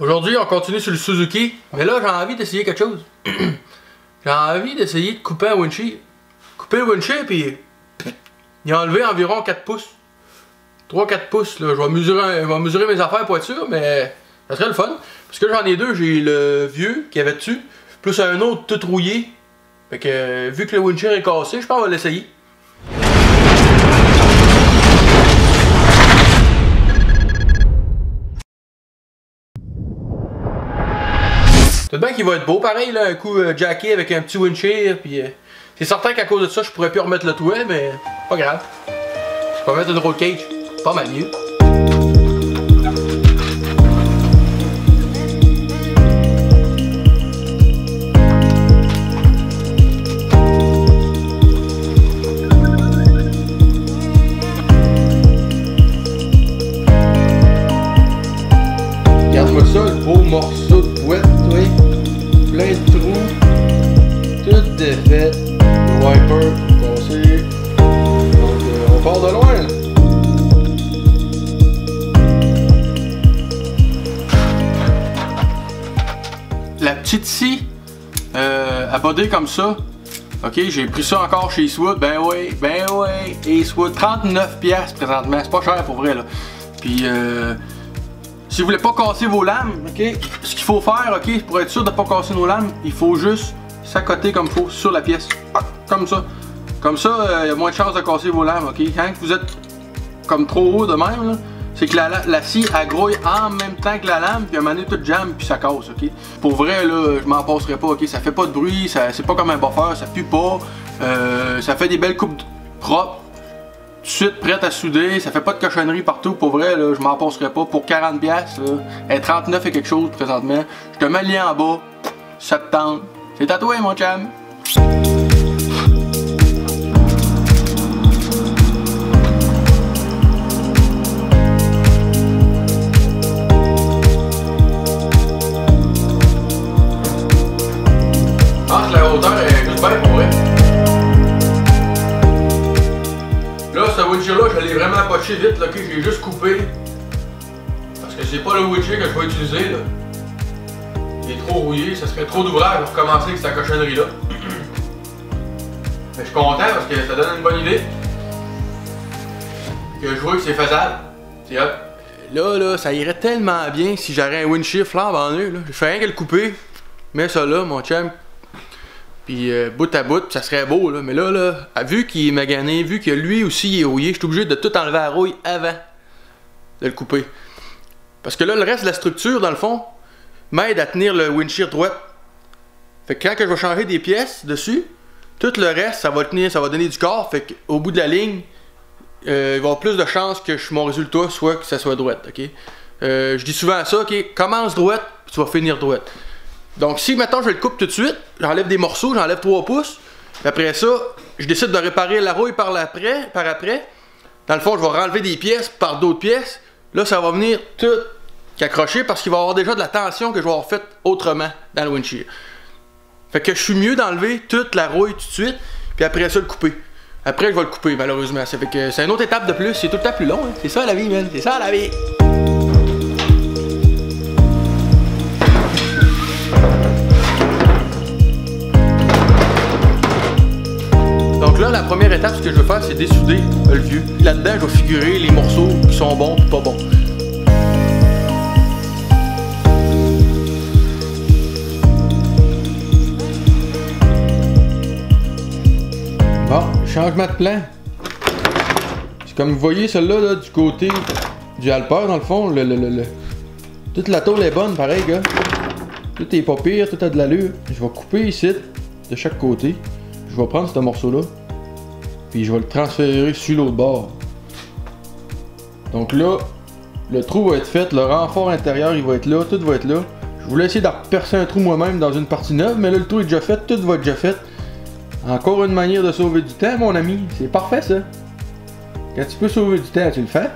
Aujourd'hui, on continue sur le Suzuki, mais là, j'ai envie d'essayer quelque chose. J'ai envie d'essayer de couper un windshield. Couper le windshield, puis il a enlevé environ 4 pouces. 3-4 pouces, là. Je vais mesurer mes affaires pour être sûr, mais ça serait le fun. Parce que j'en ai deux, j'ai le vieux qui avait dessus, plus un autre tout rouillé. Fait que, vu que le windshield est cassé, je pense qu'on va l'essayer. Tout bien qu'il va être beau, pareil, là, un coup jacké avec un petit windshield, puis c'est certain qu'à cause de ça, je pourrais plus remettre le toit, mais pas grave. Je peux mettre une roll cage, pas mal mieux. Regarde-moi ça, le beau morceau de boîte, oui. Plein de trous, tout défait, le wiper cassé, donc on part de loin là. La petite scie abodée comme ça, ok, j'ai pris ça encore chez Eastwood, ben oui, Eastwood, 39$ présentement, c'est pas cher pour vrai là, puis si vous voulez pas casser vos lames, ok, ce qu'il faut faire, ok, pour être sûr de pas casser nos lames, il faut juste s'accoter comme il faut sur la pièce, comme ça. Comme ça, il y a moins de chances de casser vos lames, ok. Quand vous êtes comme trop haut de même, c'est que la scie elle grouille en même temps que la lame, puis à un moment donné tout jam, puis ça casse, ok. Pour vrai, là, je m'en passerai pas, ok. Ça fait pas de bruit, c'est pas comme un buffer, ça pue pas, ça fait des belles coupes propres. Tout de suite prête à souder, ça fait pas de cochonnerie partout, pour vrai, là, je m'en passerai pas. Pour 40$, là, elle est 39 et quelque chose présentement. Je te mets le lien en bas, ça te tente. C'est tatoué mon chum! Je pense que la hauteur est juste bien pour vrai. Là, ce windshield-là, je l'ai vraiment poché vite, là, que j'ai juste coupé. Parce que c'est pas le windshield que je vais utiliser, là. Il est trop rouillé, ça serait trop d'ouvrage pour commencer avec cette cochonnerie-là. Mais je suis content parce que ça donne une bonne idée. Que je vois que c'est faisable. C'est hot. Là, ça irait tellement bien si j'aurais un windshield flambe en eux, là. Je fais rien que le couper. Mets ça là, mon chum. Puis bout à bout, ça serait beau là, mais là, vu qu'il est magané, vu que lui aussi il est rouillé, je suis obligé de tout enlever la rouille avant de le couper. Parce que là, le reste de la structure, dans le fond, m'aide à tenir le windshield droit. Fait que quand je vais changer des pièces dessus, tout le reste, ça va tenir, ça va donner du corps, fait qu'au bout de la ligne, il va y avoir plus de chances que mon résultat soit que ça soit droite, ok? Je dis souvent ça, ok, commence droite, puis tu vas finir droite. Donc si maintenant je le coupe tout de suite, j'enlève des morceaux, j'enlève 3 pouces, puis après ça, je décide de réparer la rouille par après. Dans le fond, je vais renlever des pièces par d'autres pièces. Là, ça va venir tout accrocher parce qu'il va y avoir déjà de la tension que je vais avoir faite autrement dans le windshield. Fait que je suis mieux d'enlever toute la rouille tout de suite, puis après ça le couper. Après, je vais le couper malheureusement. Ça fait que c'est une autre étape de plus, c'est tout le temps plus long. Hein. C'est ça la vie, man. C'est ça la vie. Donc là, la première étape, ce que je veux faire, c'est dessouder le vieux. Là-dedans, je vais figurer les morceaux qui sont bons et pas bons. Bon, changement de plan. C'est comme vous voyez, celle-là, là, du côté du halper, dans le fond, toute la tôle est bonne, pareil, gars. Tout est pas pire, tout a de l'allure. Je vais couper ici, de chaque côté. Je vais prendre ce morceau-là, puis je vais le transférer sur l'autre bord. Donc là, le trou va être fait, le renfort intérieur il va être là, tout va être là. Je voulais essayer de percer un trou moi-même dans une partie neuve, mais là le trou est déjà fait, tout va être déjà fait. Encore une manière de sauver du temps, mon ami, c'est parfait ça. Quand tu peux sauver du temps, tu le fais.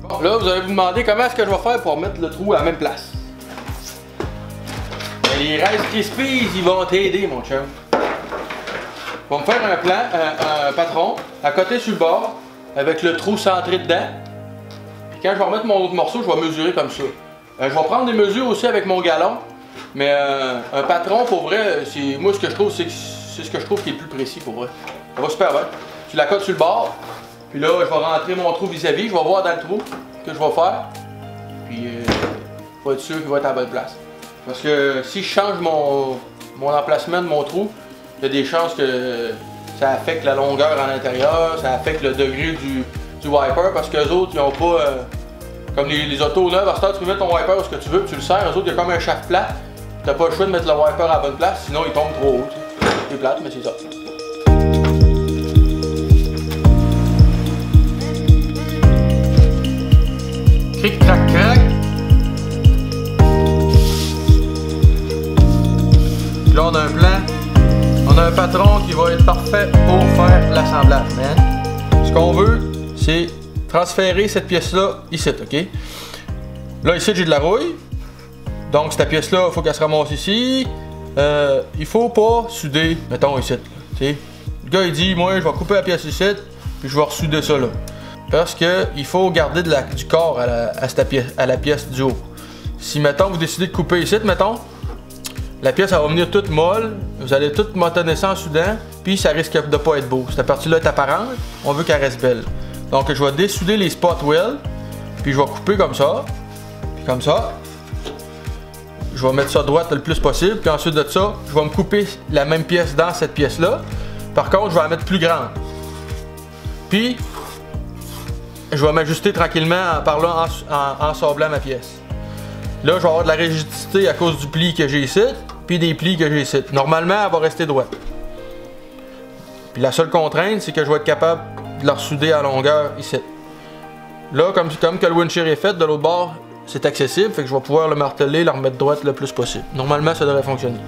Bon, là vous allez vous demander comment est-ce que je vais faire pour mettre le trou à la même place. Et les Rice Krispies, ils vont t'aider mon chum. On va me faire un plan, un patron, à côté sur le bord, avec le trou centré dedans. Puis quand je vais remettre mon autre morceau, je vais mesurer comme ça. Je vais prendre des mesures aussi avec mon galon. Mais un patron, pour vrai, c'est moi ce que je trouve, c'est ce que je trouve qui est le plus précis pour vrai. Ça va super bien. Tu la cotes sur le bord. Puis là, je vais rentrer mon trou vis-à-vis. Je vais voir dans le trou que je vais faire. Puis, faut être sûr qu'il va être à la bonne place. Parce que si je change mon emplacement de mon trou, il y a des chances que ça affecte la longueur à l'intérieur, ça affecte le degré du wiper. Parce qu'eux autres, ils n'ont pas... comme les autos neuves, à ce temps, tu peux mettre ton wiper où ce que tu veux, puis tu le serres. Eux autres, il y a comme un shaft plat. T'as pas le choix de mettre le wiper à la bonne place, sinon il tombe trop haut. C'est plate, mais c'est ça. Cric, crac, crac. Là, on a un plan. On a un patron qui va être parfait pour faire l'assemblage, man. Ce qu'on veut, c'est transférer cette pièce-là ici, ok? Là, ici, j'ai de la rouille. Donc, cette pièce-là, il faut qu'elle se ramasse ici. Il faut pas souder, mettons, ici. T'sais. Le gars, il dit, moi, je vais couper la pièce ici, puis je vais ressouder ça là. Parce que il faut garder du corps à la pièce du haut. Si, mettons, vous décidez de couper ici, mettons, la pièce, elle va venir toute molle. Vous allez tout motonner ça en soudant, puis ça risque de pas être beau. Cette partie-là est apparente, on veut qu'elle reste belle. Donc, je vais dessouder les spot welds, puis je vais couper comme ça, puis comme ça. Je vais mettre ça droite le plus possible, puis ensuite de ça, je vais me couper la même pièce dans cette pièce-là. Par contre, je vais la mettre plus grande. Puis, je vais m'ajuster tranquillement par là en sablant ma pièce. Là, je vais avoir de la rigidité à cause du pli que j'ai ici, puis des plis que j'ai ici. Normalement, elle va rester droite. Puis la seule contrainte, c'est que je vais être capable de la ressouder à longueur ici. Là, comme que le windshield est fait, de l'autre bord, c'est accessible, fait que je vais pouvoir le marteler, la remettre droite le plus possible. Normalement, ça devrait fonctionner.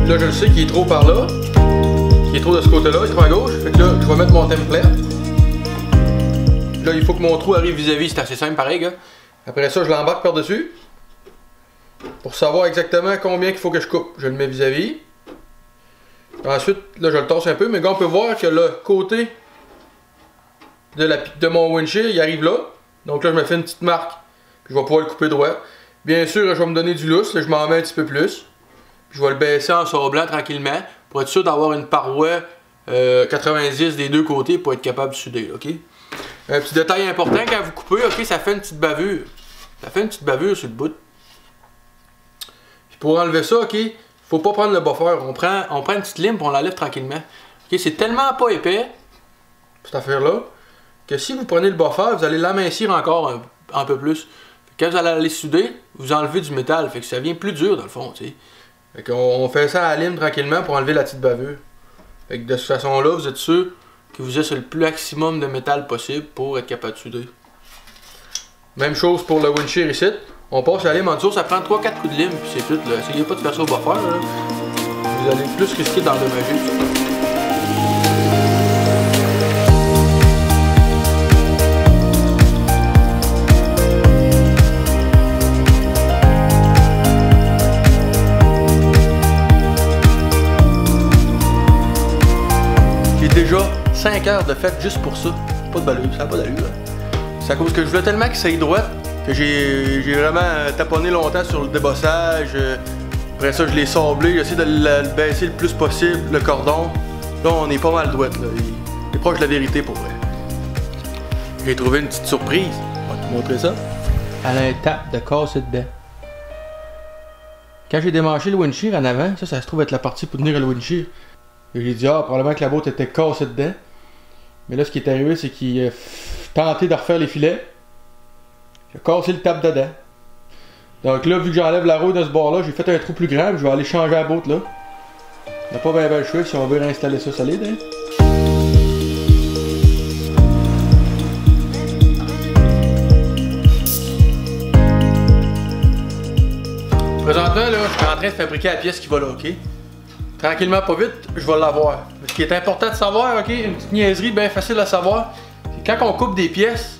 Là, je le sais qu'il est trop par là, qu'il est trop de ce côté-là, il est trop à gauche. Fait que là, je vais mettre mon template. Là, il faut que mon trou arrive vis-à-vis, c'est assez simple pareil, gars. Après ça, je l'embarque par-dessus. Pour savoir exactement combien il faut que je coupe. Je le mets vis-à-vis. Ensuite, là je le tasse un peu, mais là on peut voir que le côté de mon windshield, il arrive là. Donc là je me fais une petite marque, puis je vais pouvoir le couper droit. Bien sûr, je vais me donner du lousse, là, je m'en mets un petit peu plus. Puis je vais le baisser en sablant tranquillement, pour être sûr d'avoir une paroi 90 des deux côtés pour être capable de souder, ok? Un petit détail important, quand vous coupez, ok, ça fait une petite bavure. Ça fait une petite bavure sur le bout. Puis pour enlever ça, ok, faut pas prendre le buffer, on prend une petite lime et on l'enlève tranquillement. Okay, c'est tellement pas épais, cette affaire-là, que si vous prenez le buffer, vous allez l'amincir encore un peu plus. Quand vous allez aller souder, vous enlevez du métal, fait que ça vient plus dur dans le fond. T'sais. Fait qu'on fait ça à la lime tranquillement pour enlever la petite bavure. Fait que de cette façon-là, vous êtes sûr que vous êtes le plus maximum de métal possible pour être capable de souder. Même chose pour le windshield ici. On passe la lime en dessous, ça prend 3-4 coups de lime, puis c'est tout. Essayez pas de faire ça au buffer, là. Vous allez plus risquer d'endommager. J'ai déjà 5 heures de fête juste pour ça. Pas de ballure, ça n'a pas d'allure. C'est à cause que je voulais tellement que ça aille droit. Que j'ai vraiment taponné longtemps sur le débossage. Après ça, je l'ai sablé. J'ai essayé de le baisser le plus possible, le cordon. Là, on est pas mal droite. Il est proche de la vérité pour vrai. J'ai trouvé une petite surprise. On va te montrer ça. Elle a un tap de casser dedans. Quand j'ai démanché le windshield en avant, ça se trouve être la partie pour tenir le windshield. Et j'ai dit, ah, probablement que la boîte était cassée dedans. Mais là, ce qui est arrivé, c'est qu'il a tenté de refaire les filets. J'ai cassé le tap dedans. Donc là, vu que j'enlève la roue de ce bord-là, j'ai fait un trou plus grand. Je vais aller changer la boîte là. On n'a pas bien le choix si on veut réinstaller ça solide. Hein? Présentement, là, je suis en train de fabriquer la pièce qui va là, ok? Tranquillement, pas vite, je vais l'avoir. Ce qui est important de savoir, ok? Une petite niaiserie bien facile à savoir, c'est quand on coupe des pièces,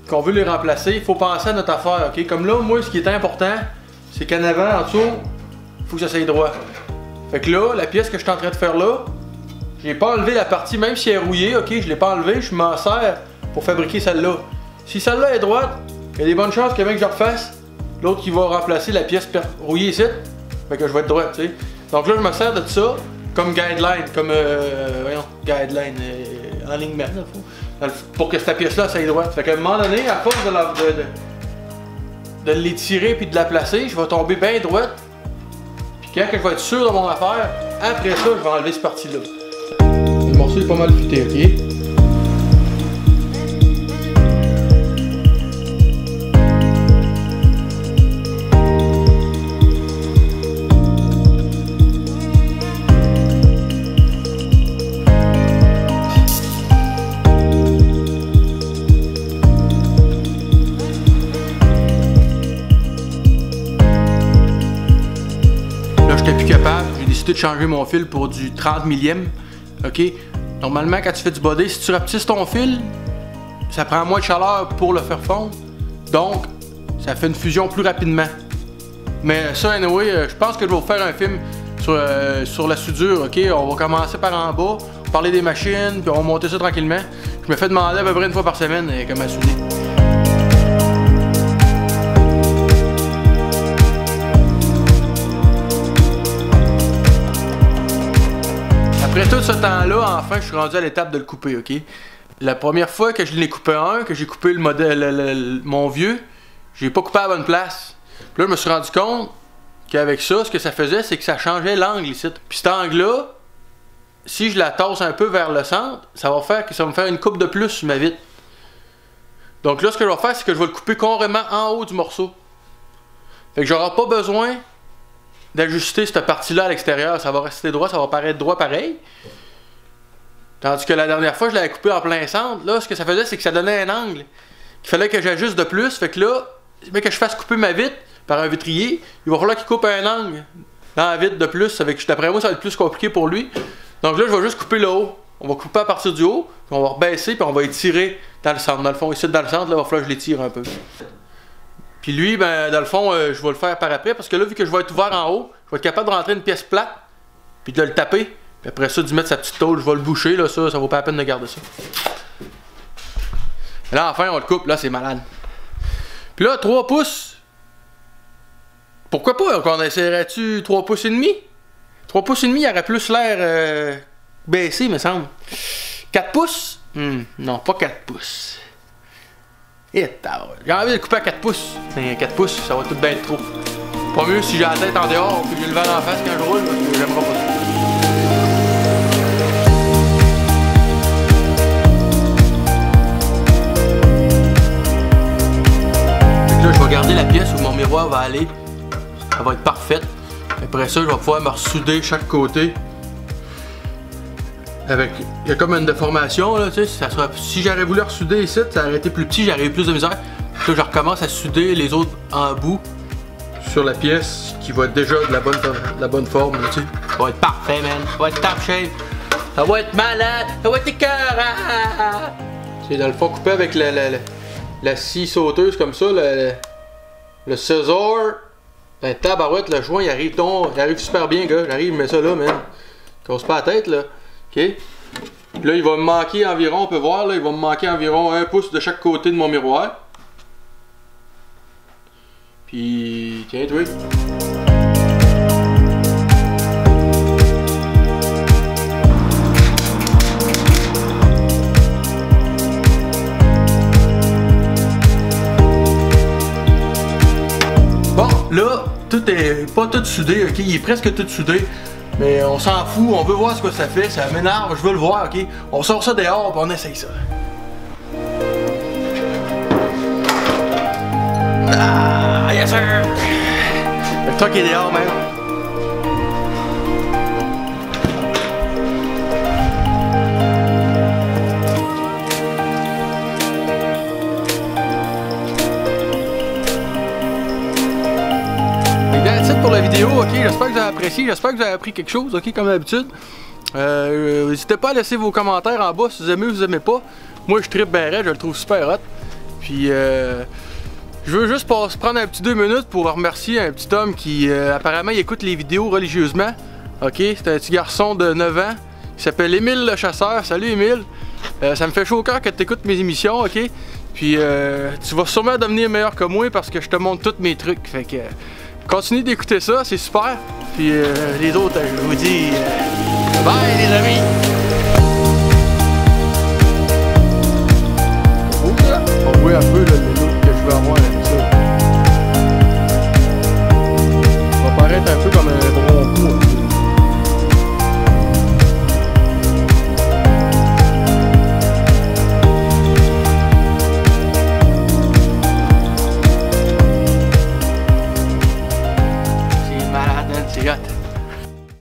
qu'on veut les remplacer, il faut penser à notre affaire, ok? Comme là, moi, ce qui est important, c'est qu'en avant, en dessous, il faut que ça soit droit. Fait que là, la pièce que je suis en train de faire là, j'ai pas enlevé la partie, même si elle est rouillée, ok, je l'ai pas enlevé, je m'en sers pour fabriquer celle-là. Si celle-là est droite, il y a des bonnes chances que même que je refasse, l'autre qui va remplacer la pièce rouillée ici, fait que je vais être droite, tu sais. Donc là, je me sers de ça comme guideline, comme, voyons, guideline, enlignement, pour que cette pièce-là, ça aille droite. Fait qu'à un moment donné, à force de l'étirer puis de la placer, je vais tomber bien droite. Puis quand je vais être sûr de mon affaire, après ça, je vais enlever cette partie-là. Le morceau est pas mal futé, ok? J'ai décidé de changer mon fil pour du 30 millième. Ok? Normalement, quand tu fais du body, si tu rapetisses ton fil, ça prend moins de chaleur pour le faire fondre. Donc, ça fait une fusion plus rapidement. Mais ça, anyway, je pense que je vais vous faire un film sur la soudure. Ok? On va commencer par en bas, parler des machines, puis on va monter ça tranquillement. Je me fais demander à peu près une fois par semaine comment souder. Après tout ce temps-là, enfin, je suis rendu à l'étape de le couper, ok? La première fois que je l'ai coupé que j'ai coupé le modèle, mon vieux, j'ai pas coupé à la bonne place. Puis là, je me suis rendu compte qu'avec ça, ce que ça faisait, c'est que ça changeait l'angle ici. Puis cet angle-là, si je la tasse un peu vers le centre, ça va me faire une coupe de plus sur ma vitre. Donc là, ce que je vais faire, c'est que je vais le couper carrément en haut du morceau. Fait que j'aurai pas besoin d'ajuster cette partie-là à l'extérieur, ça va rester droit, ça va paraître droit pareil. Tandis que la dernière fois, je l'avais coupé en plein centre. Là, ce que ça faisait, c'est que ça donnait un angle qu'il fallait que j'ajuste de plus. Fait que là, mais que je fasse couper ma vitre par un vitrier, il va falloir qu'il coupe un angle dans la vitre de plus. D'après moi, ça va être plus compliqué pour lui. Donc là, je vais juste couper le haut. On va couper à partir du haut, puis on va rebaisser, puis on va étirer dans le centre. Dans le fond, ici, dans le centre, là, il va falloir que je l'étire un peu. Puis lui, ben, dans le fond, je vais le faire par après, parce que là, vu que je vais être ouvert en haut, je vais être capable de rentrer une pièce plate, puis de le taper. Puis après ça, d'y mettre sa petite tôle, je vais le boucher, là, ça vaut pas la peine de garder ça. Et là, enfin, on le coupe, là, c'est malade. Puis là, 3 pouces. Pourquoi pas qu'on essaierait-tu 3 pouces et demi? 3 pouces et demi, il aurait plus l'air baissé, me semble. 4 pouces? Non, pas 4 pouces. Et j'ai envie de le couper à 4 pouces. Mais 4 pouces, ça va tout bien être trop. Pas mieux si j'ai la tête en dehors puis j'ai le vent en face quand je roule, parce que j'aimerais pas ça. Fait que là, je vais garder la pièce où mon miroir va aller. Ça va être parfaite. Après ça, je vais pouvoir me ressouder chaque côté. Il y a comme une déformation là, tu sais, si j'aurais voulu ressouder ici, ça aurait été plus petit, j'aurais eu plus de misère. Puis là, je recommence à souder les autres en bout sur la pièce qui va être déjà de la bonne forme, tu sais. Ça va être parfait, man. Ça va être top shape. Ça va être malade. Ça va être écœurant. C'est dans le fond coupé avec la scie sauteuse comme ça, le scissor. Ben, tabarouette, le joint, il arrive super bien, gars. J'arrive, je mets ça là, man. Casse pas la tête, là. Ok. Là, il va me manquer environ, on peut voir, là, il va me manquer environ 1 pouce de chaque côté de mon miroir. Puis, tiens, toi. Bon, là, pas tout soudé, ok? Il est presque tout soudé. Mais on s'en fout, on veut voir ce que ça fait, ça m'énerve, je veux le voir, ok? On sort ça dehors et on essaye ça. Ah, yes sir! Le truck est dehors même. Pour la vidéo, ok, j'espère que vous avez apprécié, j'espère que vous avez appris quelque chose, ok, comme d'habitude. N'hésitez pas à laisser vos commentaires en bas si vous aimez ou vous aimez pas. Moi je trippe ben raide, je le trouve super hot. Puis je veux juste prendre un petit 2 minutes pour remercier un petit homme qui apparemment il écoute les vidéos religieusement. Ok, c'est un petit garçon de 9 ans, il qui s'appelle Émile le Chasseur. Salut Émile! Ça me fait chaud au cœur que tu écoutes mes émissions, ok? Puis tu vas sûrement devenir meilleur que moi parce que je te montre tous mes trucs. Fait que continue d'écouter ça, c'est super. Puis les autres, je vous dis bye les amis! On voit un peu le look que je veux avoir là.